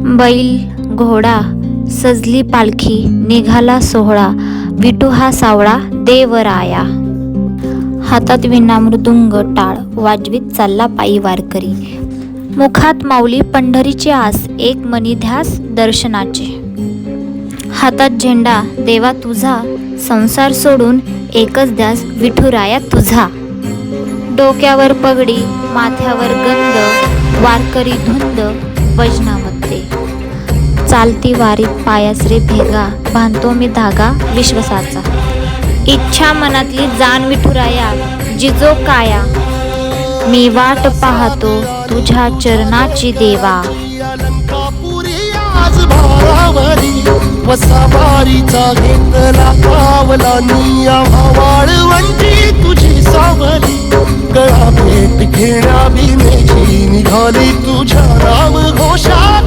बैल घोडा सजली पालखी निघाला सोहळा, विठू हा सावळा देवराया. हातात विणा मृदुंग टाळ वाजवीत चालला पायी वारकरी, मुखात माऊली पंढरीची आस एक मनी ध्यास दर्शनाचे. हातात झेंडा देवा तुझा, संसार सोडून एकच ध्यास विठुराया तुझा. डोक्यावर पगडी माथ्यावर गंध, वारकरी धुंद वजनामध्ये. चालती वारीत पायास रे भेगा, बांधतो मी धागा विश्वासाचा. इच्छा मनातली जाण विठुराया, जिजो काया मी वाट पाहतो तुझ्या चरणाची देवा. वसावारीचा घेतला पावला निया, वाळवंटी तुझी सावली. गळा भेट घेण्या बिनेची निघाली तुझ्या राम घोषात